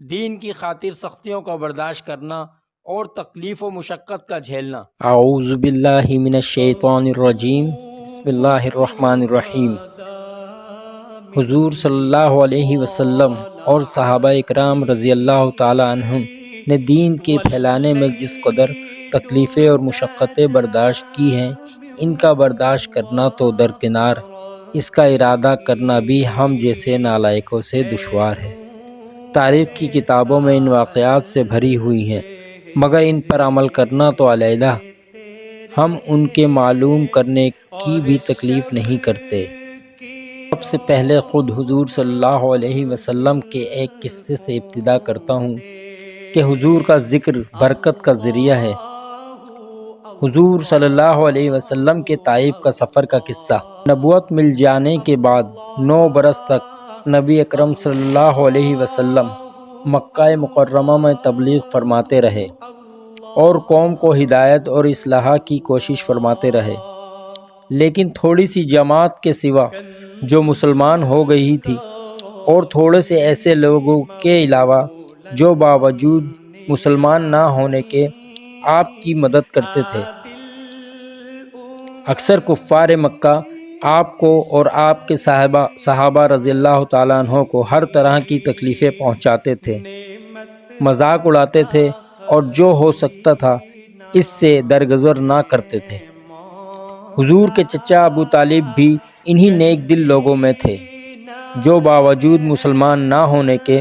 دین کی خاطر سختیوں کا برداشت کرنا اور تکلیف و مشقت کا جھیلنا۔ اعوذ باللہ من الشیطان الرجیم، بسم اللہ الرحمن الرحیم۔ حضور صلی اللہ علیہ وسلم اور صحابہ اکرام رضی اللہ تعالی عنہم نے دین کے پھیلانے میں جس قدر تکلیفیں اور مشقتیں برداشت کی ہیں، ان کا برداشت کرنا تو درکنار، اس کا ارادہ کرنا بھی ہم جیسے نالائقوں سے دشوار ہے۔ تاریخ کی کتابوں میں ان واقعات سے بھری ہوئی ہیں، مگر ان پر عمل کرنا تو علیحدہ۔ ہم ان کے معلوم کرنے کی بھی تکلیف نہیں کرتے۔ سب سے پہلے خود حضور صلی اللہ علیہ وسلم کے ایک قصے سے ابتدا کرتا ہوں کہ حضور کا ذکر برکت کا ذریعہ ہے۔ حضور صلی اللہ علیہ وسلم کے طائف کا سفر کا قصہ۔ نبوت مل جانے کے بعد 9 برس تک نبی اکرم صلی اللہ علیہ وسلم مکہ مکرمہ میں تبلیغ فرماتے رہے اور قوم کو ہدایت اور اصلاح کی کوشش فرماتے رہے، لیکن تھوڑی سی جماعت کے سوا جو مسلمان ہو گئی تھی اور تھوڑے سے ایسے لوگوں کے علاوہ جو باوجود مسلمان نہ ہونے کے آپ کی مدد کرتے تھے، اکثر کفار مکہ آپ کو اور آپ کے صحابہ رضی اللہ تعالیٰ عنہ کو ہر طرح کی تکلیفیں پہنچاتے تھے، مذاق اڑاتے تھے اور جو ہو سکتا تھا اس سے درگزر نہ کرتے تھے۔ حضور کے چچا ابو طالب بھی انہی نیک دل لوگوں میں تھے جو باوجود مسلمان نہ ہونے کے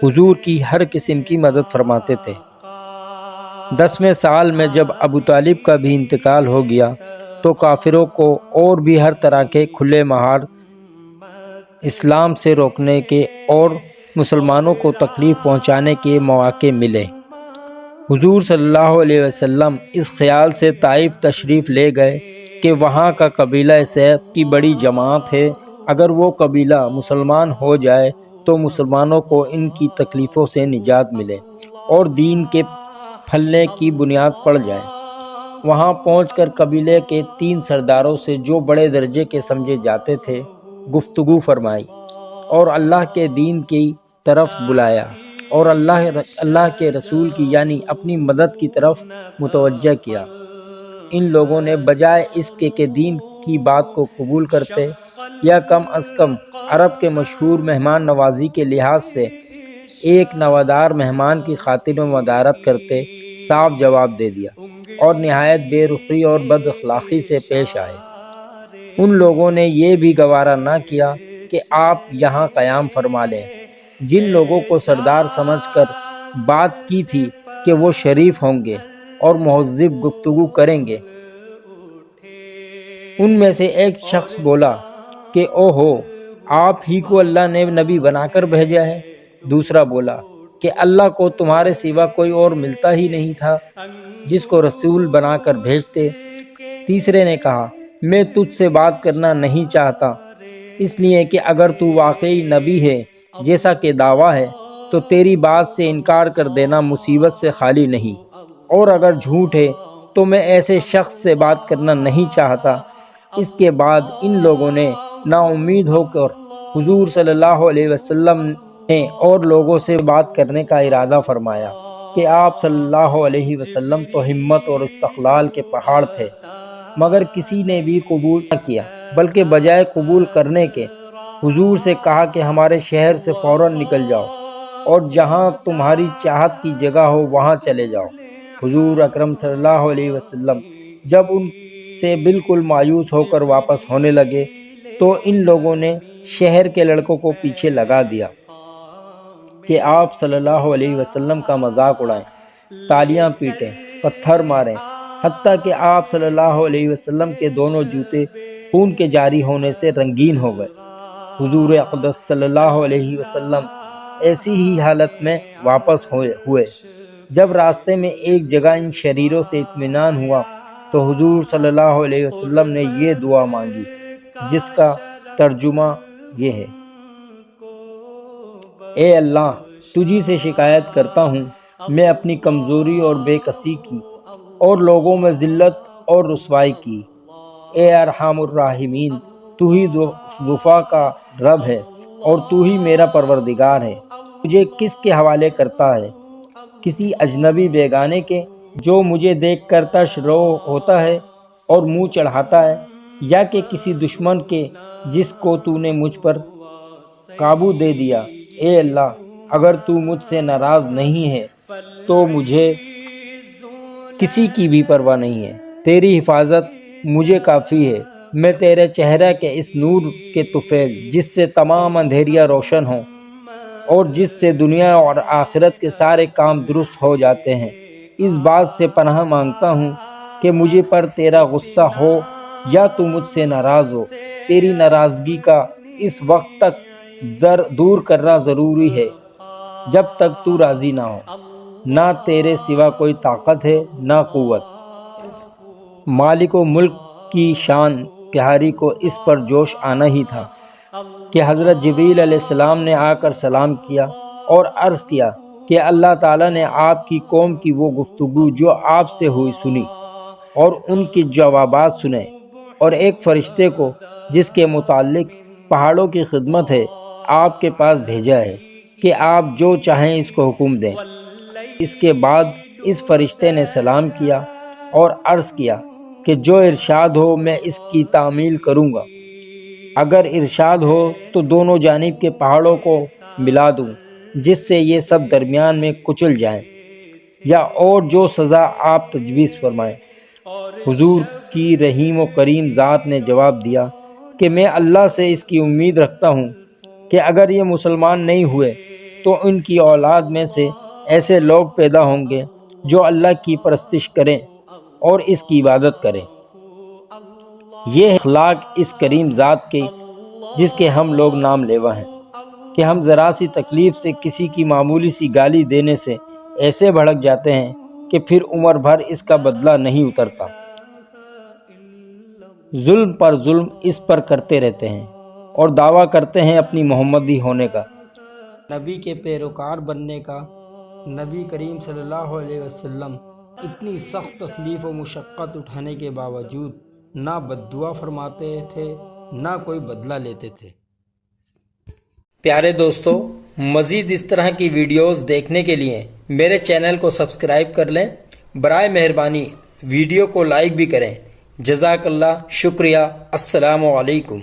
حضور کی ہر قسم کی مدد فرماتے تھے۔ 10ویں سال میں جب ابو طالب کا بھی انتقال ہو گیا تو کافروں کو اور بھی ہر طرح کے کھلے مہار اسلام سے روکنے کے اور مسلمانوں کو تکلیف پہنچانے کے مواقع ملے۔ حضور صلی اللہ علیہ وسلم اس خیال سے طائف تشریف لے گئے کہ وہاں کا قبیلہ سیف کی بڑی جماعت ہے، اگر وہ قبیلہ مسلمان ہو جائے تو مسلمانوں کو ان کی تکلیفوں سے نجات ملے اور دین کے پھلنے کی بنیاد پڑ جائے۔ وہاں پہنچ کر قبیلے کے 3 سرداروں سے جو بڑے درجے کے سمجھے جاتے تھے گفتگو فرمائی اور اللہ کے دین کی طرف بلایا اور اللہ کے رسول کی یعنی اپنی مدد کی طرف متوجہ کیا۔ ان لوگوں نے بجائے اس کے کہ دین کی بات کو قبول کرتے یا کم از کم عرب کے مشہور مہمان نوازی کے لحاظ سے ایک نوادار مہمان کی خاطر میں مدارت کرتے، صاف جواب دے دیا اور نہایت بے رخی اور بد اخلاقی سے پیش آئے۔ ان لوگوں نے یہ بھی گوارا نہ کیا کہ آپ یہاں قیام فرما لیں۔ جن لوگوں کو سردار سمجھ کر بات کی تھی کہ وہ شریف ہوں گے اور مہذب گفتگو کریں گے، ان میں سے ایک شخص بولا کہ اوہو، آپ ہی کو اللہ نے نبی بنا کر بھیجا ہے۔ دوسرا بولا کہ اللہ کو تمہارے سوا کوئی اور ملتا ہی نہیں تھا جس کو رسول بنا کر بھیجتے۔ تیسرے نے کہا، میں تجھ سے بات کرنا نہیں چاہتا، اس لیے کہ اگر تو واقعی نبی ہے جیسا کہ دعویٰ ہے تو تیری بات سے انکار کر دینا مصیبت سے خالی نہیں، اور اگر جھوٹ ہے تو میں ایسے شخص سے بات کرنا نہیں چاہتا۔ اس کے بعد ان لوگوں نے نا امید ہو کر حضور صلی اللہ علیہ وسلم نے اور لوگوں سے بات کرنے کا ارادہ فرمایا کہ آپ صلی اللہ علیہ وسلم تو ہمت اور استقلال کے پہاڑ تھے، مگر کسی نے بھی قبول نہ کیا، بلکہ بجائے قبول کرنے کے حضور سے کہا کہ ہمارے شہر سے فوراً نکل جاؤ اور جہاں تمہاری چاہت کی جگہ ہو وہاں چلے جاؤ۔ حضور اکرم صلی اللہ علیہ وسلم جب ان سے بالکل مایوس ہو کر واپس ہونے لگے تو ان لوگوں نے شہر کے لڑکوں کو پیچھے لگا دیا کہ آپ صلی اللہ علیہ وسلم کا مذاق اڑائیں، تالیاں پیٹیں، پتھر ماریں، حتیٰ کہ آپ صلی اللہ علیہ وسلم کے دونوں جوتے خون کے جاری ہونے سے رنگین ہو گئے۔ حضور اقدس صلی اللہ علیہ وسلم ایسی ہی حالت میں واپس ہوئے۔ جب راستے میں ایک جگہ ان شریروں سے اطمینان ہوا تو حضور صلی اللہ علیہ وسلم نے یہ دعا مانگی جس کا ترجمہ یہ ہے، اے اللہ، تجھی سے شکایت کرتا ہوں میں اپنی کمزوری اور بے کسی کی اور لوگوں میں ذلت اور رسوائی کی۔ اے ارحم الراحمین، تو ہی وفا کا رب ہے اور تو ہی میرا پروردگار ہے۔ مجھے کس کے حوالے کرتا ہے؟ کسی اجنبی بیگانے کے جو مجھے دیکھ کر تش رو ہوتا ہے اور منہ چڑھاتا ہے، یا کہ کسی دشمن کے جس کو تو نے مجھ پر قابو دے دیا؟ اے اللہ، اگر تو مجھ سے ناراض نہیں ہے تو مجھے کسی کی بھی پرواہ نہیں ہے۔ تیری حفاظت مجھے کافی ہے۔ میں تیرے چہرہ کے اس نور کے طفیل جس سے تمام اندھیریاں روشن ہوں اور جس سے دنیا اور آخرت کے سارے کام درست ہو جاتے ہیں، اس بات سے پناہ مانگتا ہوں کہ مجھے پر تیرا غصہ ہو یا تو مجھ سے ناراض ہو۔ تیری ناراضگی کا اس وقت تک دور کرنا ضروری ہے جب تک تو راضی نہ ہو۔ نہ تیرے سوا کوئی طاقت ہے نہ قوت۔ مالک و ملک کی شان پیاری کو اس پر جوش آنا ہی تھا کہ حضرت جبریل علیہ السلام نے آ کر سلام کیا اور عرض کیا کہ اللہ تعالیٰ نے آپ کی قوم کی وہ گفتگو جو آپ سے ہوئی سنی اور ان کے جوابات سنے، اور ایک فرشتے کو جس کے متعلق پہاڑوں کی خدمت ہے آپ کے پاس بھیجا ہے کہ آپ جو چاہیں اس کو حکم دیں۔ اس کے بعد اس فرشتے نے سلام کیا اور عرض کیا کہ جو ارشاد ہو میں اس کی تعمیل کروں گا۔ اگر ارشاد ہو تو دونوں جانب کے پہاڑوں کو ملا دوں جس سے یہ سب درمیان میں کچل جائیں، یا اور جو سزا آپ تجویز فرمائیں۔ حضور کی رحیم و کریم ذات نے جواب دیا کہ میں اللہ سے اس کی امید رکھتا ہوں کہ اگر یہ مسلمان نہیں ہوئے تو ان کی اولاد میں سے ایسے لوگ پیدا ہوں گے جو اللہ کی پرستش کریں اور اس کی عبادت کریں۔ یہ اخلاق اس کریم ذات کے جس کے ہم لوگ نام لیوا ہیں کہ ہم ذرا سی تکلیف سے کسی کی معمولی سی گالی دینے سے ایسے بھڑک جاتے ہیں کہ پھر عمر بھر اس کا بدلہ نہیں اترتا۔ ظلم پر ظلم اس پر کرتے رہتے ہیں اور دعویٰ کرتے ہیں اپنی محمدی ہونے کا، نبی کے پیروکار بننے کا۔ نبی کریم صلی اللہ علیہ وسلم اتنی سخت تکلیف و مشقت اٹھانے کے باوجود نہ بد دعا فرماتے تھے نہ کوئی بدلہ لیتے تھے۔ پیارے دوستو، مزید اس طرح کی ویڈیوز دیکھنے کے لیے میرے چینل کو سبسکرائب کر لیں۔ برائے مہربانی ویڈیو کو لائک بھی کریں۔ جزاک اللہ، شکریہ، السلام علیکم۔